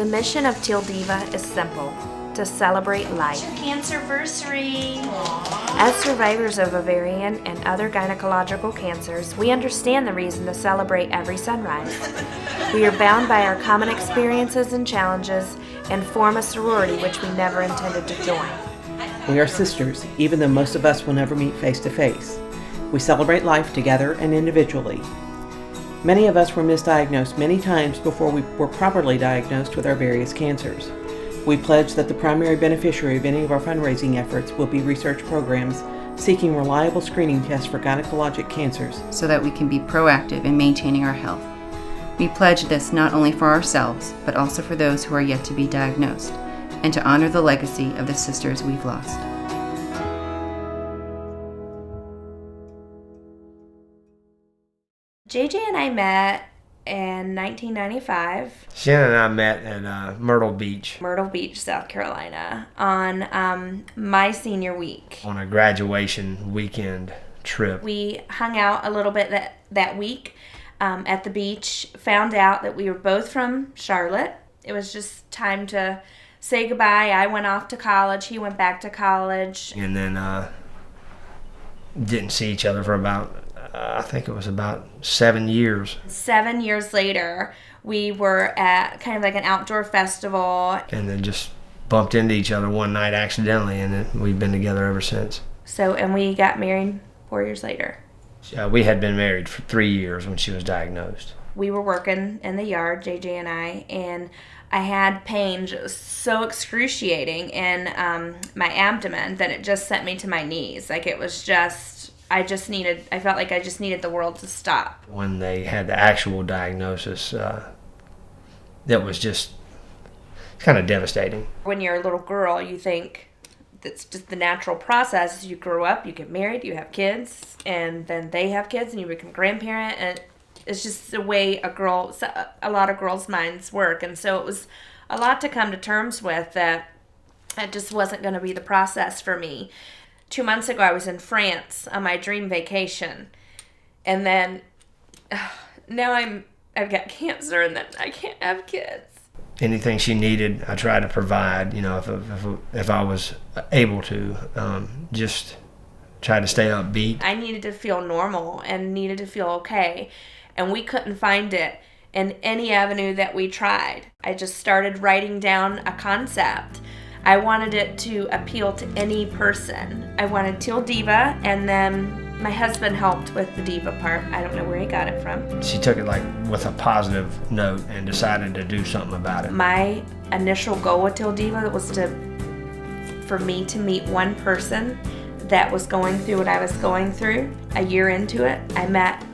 The mission of Teal Diva is simple: to celebrate life. Cancerversary. As survivors of ovarian and other gynecological cancers, we understand the reason to celebrate every sunrise. We are bound by our common experiences and challenges and form a sorority which we never intended to join. We are sisters, even though most of us will never meet face to face. We celebrate life together and individually. Many of us were misdiagnosed many times before we were properly diagnosed with our various cancers. We pledge that the primary beneficiary of any of our fundraising efforts will be research programs seeking reliable screening tests for gynecologic cancers so that we can be proactive in maintaining our health. We pledge this not only for ourselves, but also for those who are yet to be diagnosed, and to honor the legacy of the sisters we've lost. JJ and I met in 1995. Shannon and I met at Myrtle Beach South Carolina, on my senior week. on a graduation weekend trip. We hung out a little bit that week at the beach, found out that we were both from Charlotte. It was just time to say goodbye. I went off to college. He went back to college. And then didn't see each other for about, I think it was about 7 years. 7 years later, we were at kind of like an outdoor festival. And then just bumped into each other one night accidentally, and then we've been together ever since. And we got married 4 years later. We had been married for 3 years when she was diagnosed. We were working in the yard, JJ and I, and I had pain just so excruciating in my abdomen that it just sent me to my knees. Like, it was just, I felt like I just needed the world to stop. When they had the actual diagnosis, that was just kind of devastating. When you're a little girl, you think that's just the natural process. You grow up, you get married, you have kids, and then they have kids, and you become a grandparent, and it's just the way a lot of girls' minds work. And so it was a lot to come to terms with, that it just wasn't going to be the process for me. 2 months ago, I was in France on my dream vacation, and then now I've got cancer, and then I can't have kids. Anything she needed, I tried to provide. You know, if I was able to, just try to stay upbeat. I needed to feel normal and needed to feel okay, and we couldn't find it in any avenue that we tried. I just started writing down a concept. I wanted it to appeal to any person. I wanted Teal Diva, and then my husband helped with the diva part. I don't know where he got it from. She took it like with a positive note and decided to do something about it. My initial goal with Teal Diva was for me to meet one person that was going through what I was going through. A year into it, I met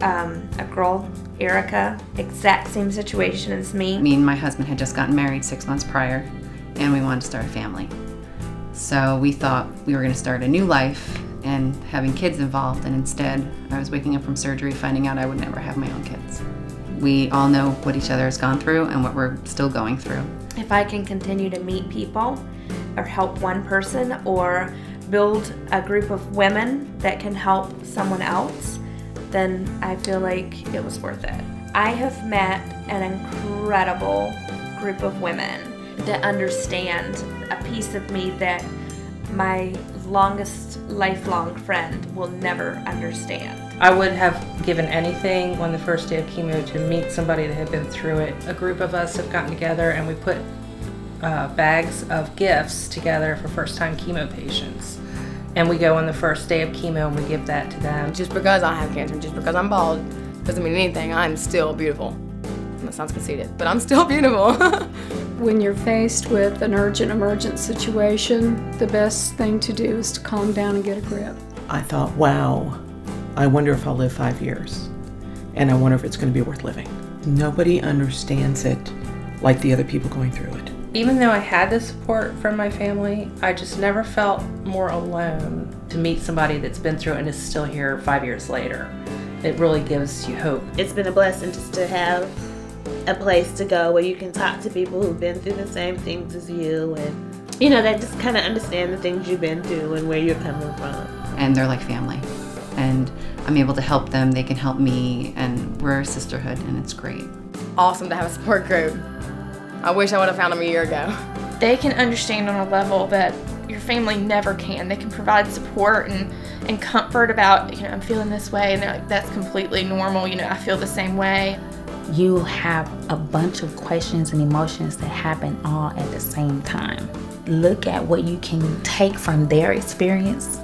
a girl, Erica, exact same situation as me. Me and my husband had just gotten married 6 months prior, and we wanted to start a family. So we thought we were going to start a new life and having kids involved, and instead I was waking up from surgery finding out I would never have my own kids. We all know what each other has gone through and what we're still going through. If I can continue to meet people or help one person or build a group of women that can help someone else, then I feel like it was worth it. I have met an incredible group of women that understand a piece of me that my lifelong friend will never understand. I would have given anything on the first day of chemo to meet somebody that had been through it. A group of us have gotten together and we put bags of gifts together for first-time chemo patients. And we go on the first day of chemo and we give that to them. Just because I have cancer, just because I'm bald, doesn't mean anything. I'm still beautiful. That sounds conceited, but I'm still beautiful. When you're faced with an urgent emergent situation, the best thing to do is to calm down and get a grip. I thought, wow, I wonder if I'll live 5 years. And I wonder if it's going to be worth living. Nobody understands it like the other people going through it. Even though I had the support from my family, I just never felt more alone to meet somebody that's been through it and is still here 5 years later. It really gives you hope. It's been a blessing just to have a place to go where you can talk to people who've been through the same things as you, and that just kind of understand the things you've been through and where you're coming from. And they're like family, and I'm able to help them, they can help me, and we're a sisterhood, and it's great. Awesome to have a support group. I wish I would have found him a year ago. They can understand on a level that your family never can. They can provide support and comfort about, I'm feeling this way, and they're like, that's completely normal, I feel the same way. You have a bunch of questions and emotions that happen all at the same time. Look at what you can take from their experience,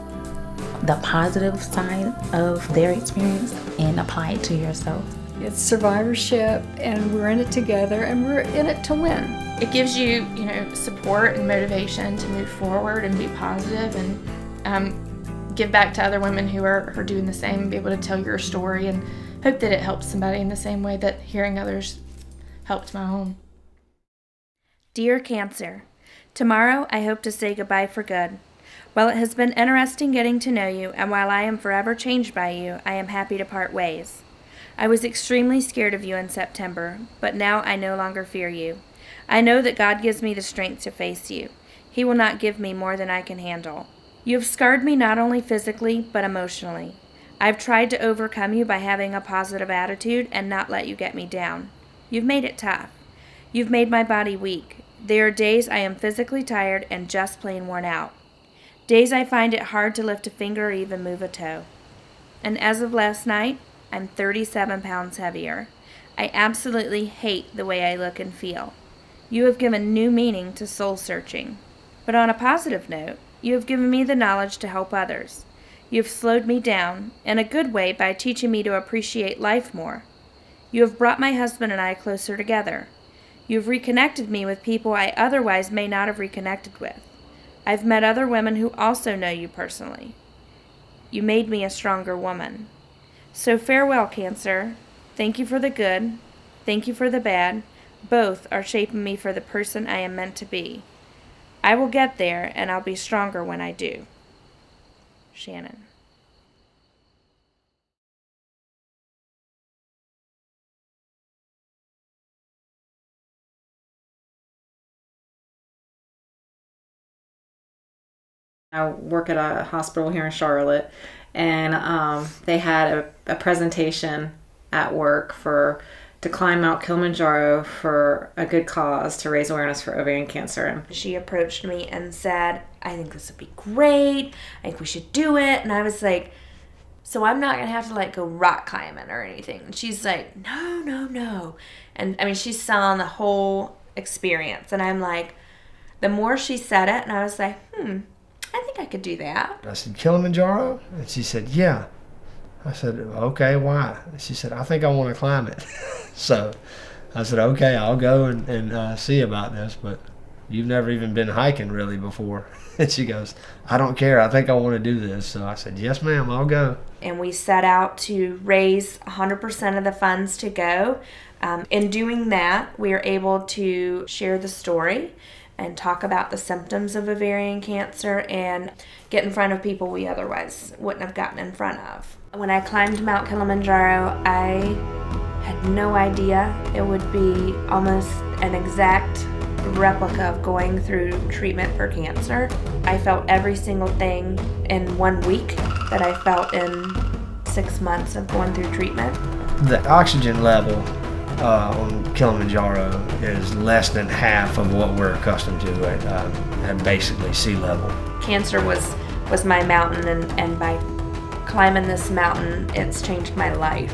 the positive side of their experience, and apply it to yourself. It's survivorship, and we're in it together, and we're in it to win. It gives you, support and motivation to move forward and be positive and give back to other women who are doing the same and be able to tell your story and hope that it helps somebody in the same way that hearing others helped my own. Dear Cancer, tomorrow I hope to say goodbye for good. While it has been interesting getting to know you, and while I am forever changed by you, I am happy to part ways. I was extremely scared of you in September, but now I no longer fear you. I know that God gives me the strength to face you. He will not give me more than I can handle. You have scarred me not only physically, but emotionally. I've tried to overcome you by having a positive attitude and not let you get me down. You've made it tough. You've made my body weak. There are days I am physically tired and just plain worn out. Days I find it hard to lift a finger or even move a toe. And as of last night, I'm 37 pounds heavier. I absolutely hate the way I look and feel. You have given new meaning to soul searching. But on a positive note, you have given me the knowledge to help others. You have slowed me down, in a good way, by teaching me to appreciate life more. You have brought my husband and I closer together. You have reconnected me with people I otherwise may not have reconnected with. I've met other women who also know you personally. You made me a stronger woman. So farewell, Cancer. Thank you for the good. Thank you for the bad. Both are shaping me for the person I am meant to be. I will get there, and I'll be stronger when I do. Shannon. I work at a hospital here in Charlotte, and they had a presentation at work to climb Mount Kilimanjaro for a good cause to raise awareness for ovarian cancer. She approached me and said, I think this would be great. I think we should do it. And I was like, so I'm not going to have to go rock climbing or anything. And she's like, no. And I mean, she's selling the whole experience. And I'm like, the more she said it, and I was like, I think I could do that. I said, Kilimanjaro? And she said, yeah. I said, okay, why? She said, I think I want to climb it. So I said, okay, I'll go and see about this, but you've never even been hiking really before. And she goes, I don't care. I think I want to do this. So I said, yes, ma'am, I'll go. And we set out to raise 100% of the funds to go. In doing that, we are able to share the story and talk about the symptoms of ovarian cancer and get in front of people we otherwise wouldn't have gotten in front of. When I climbed Mount Kilimanjaro, I had no idea it would be almost an exact replica of going through treatment for cancer. I felt every single thing in 1 week that I felt in 6 months of going through treatment. The oxygen level on Kilimanjaro is less than half of what we're accustomed to at basically sea level. Cancer was my mountain, and by climbing this mountain, it's changed my life.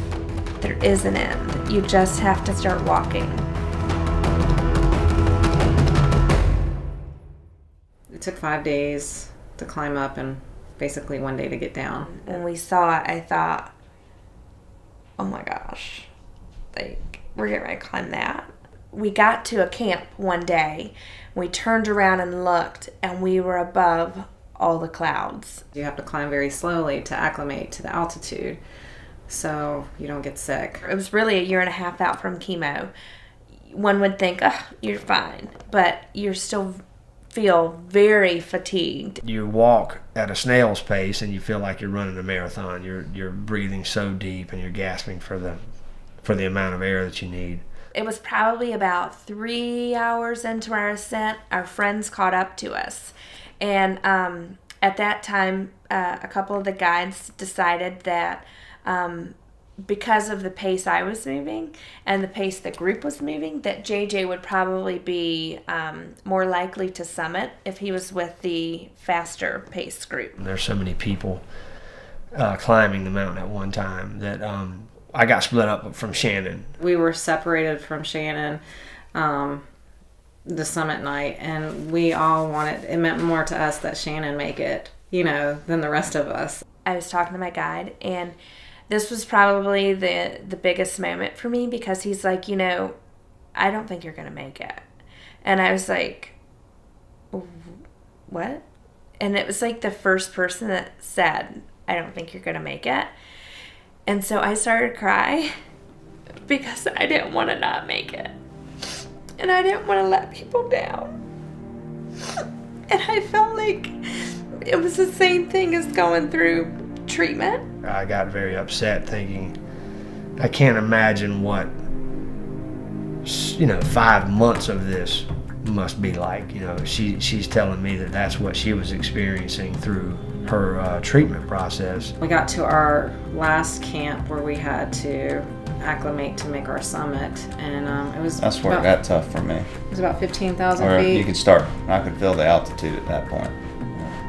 There is an end. You just have to start walking. It took 5 days to climb up and basically 1 day to get down. When we saw it, I thought, oh my gosh, we're getting ready to climb that. We got to a camp one day. We turned around and looked, and we were above all the clouds. You have to climb very slowly to acclimate to the altitude so you don't get sick. It was really a year and a half out from chemo. One would think, you're fine, but you still feel very fatigued. You walk at a snail's pace and you feel like you're running a marathon. You're breathing so deep and you're gasping for the amount of air that you need. It was probably about 3 hours into our ascent, our friends caught up to us. And at that time, a couple of the guides decided that because of the pace I was moving and the pace the group was moving, that JJ would probably be more likely to summit if he was with the faster paced group. There's so many people climbing the mountain at one time that I got split up from Shannon. We were separated from Shannon the summit night, and we all wanted, it meant more to us that Shannon make it, you know, than the rest of us. I was talking to my guide, and this was probably the biggest moment for me, because he's like, you know, I don't think you're going to make it. And I was like, what? And it was like the first person that said, I don't think you're going to make it. And so I started to cry because I didn't want to not make it. And I didn't want to let people down. And I felt like it was the same thing as going through treatment. I got very upset, thinking, I can't imagine what, 5 months of this must be like. You know, she's telling me that that's what she was experiencing through her treatment process. We got to our last camp where we had to acclimate to make our summit, and that's where it got tough for me. It was about 15,000 or feet. You could start, I could feel the altitude at that point.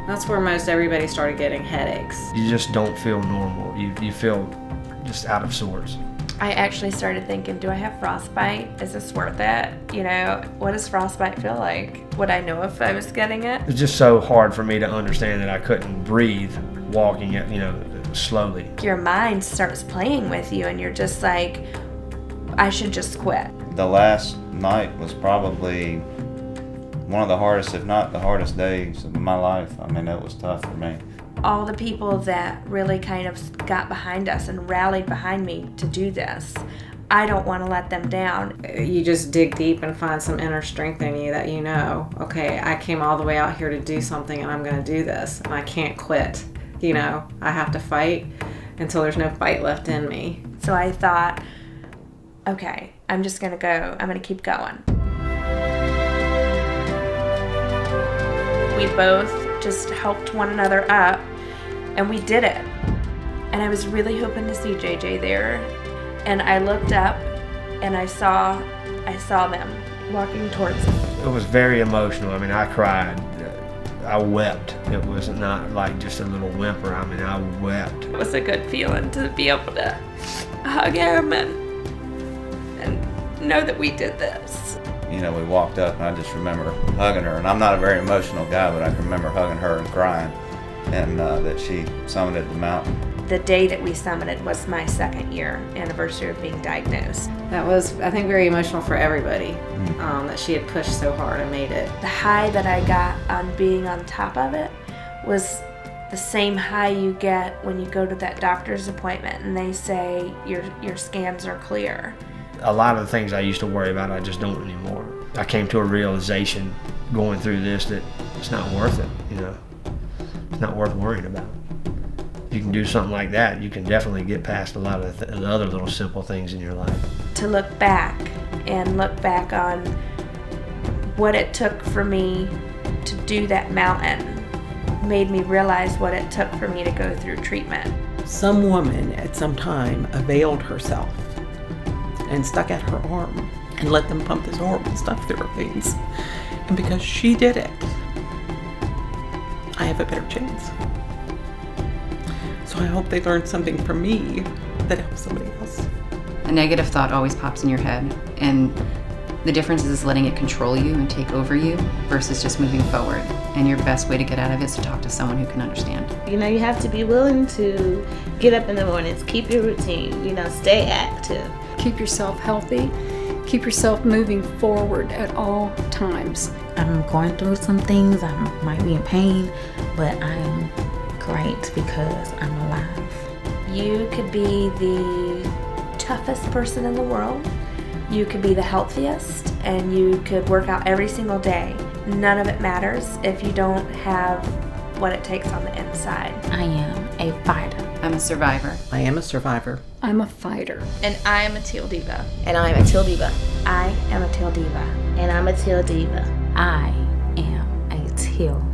That's where most everybody started getting headaches. You just don't feel normal. You feel just out of sorts. I actually started thinking, do I have frostbite? Is this worth it? You know, what does frostbite feel like? Would I know if I was getting it? It's just so hard for me to understand that I couldn't breathe walking it, slowly. Your mind starts playing with you, and you're just like, I should just quit. The last night was probably one of the hardest, if not the hardest days of my life. I mean, it was tough for me. All the people that really kind of got behind us and rallied behind me to do this, I don't want to let them down. You just dig deep and find some inner strength in you that okay, I came all the way out here to do something, and I'm going to do this, and I can't quit. I have to fight until there's no fight left in me. So I thought, okay, I'm just going to go. I'm going to keep going. We both just helped one another up, and we did it. And I was really hoping to see JJ there, and I looked up and I saw them walking towards me. It was very emotional. I mean, I cried. I wept. It was not like just a little whimper. I mean, I wept. It was a good feeling to be able to hug him and know that we did this. We walked up, and I just remember hugging her. And I'm not a very emotional guy, but I can remember hugging her and crying, and that she summited the mountain. The day that we summited was my 2nd year anniversary of being diagnosed. That was, I think, very emotional for everybody, that she had pushed so hard and made it. The high that I got on being on top of it was the same high you get when you go to that doctor's appointment and they say your scans are clear. A lot of the things I used to worry about, I just don't anymore. I came to a realization going through this that it's not worth it, It's not worth worrying about. If you can do something like that, you can definitely get past a lot of the other little simple things in your life. To look back on what it took for me to do that mountain made me realize what it took for me to go through treatment. Some woman at some time availed herself and stuck out her arm and let them pump this horrible stuff through her veins. And because she did it, I have a better chance. So I hope they learned something from me that helps somebody else. A negative thought always pops in your head, and the difference is letting it control you and take over you versus just moving forward. And your best way to get out of it is to talk to someone who can understand. You have to be willing to get up in the mornings, keep your routine, stay active. Keep yourself healthy. Keep yourself moving forward at all times. I'm going through some things. I might be in pain, but I am great because I'm alive. You could be the toughest person in the world. You could be the healthiest, and you could work out every single day. None of it matters if you don't have what it takes on the inside. I am a fighter. I'm a survivor. I am a survivor. I'm a fighter. And I am a Teal Diva. And I'm a Teal Diva. I am a Teal Diva. And I'm a Teal Diva. I am a Teal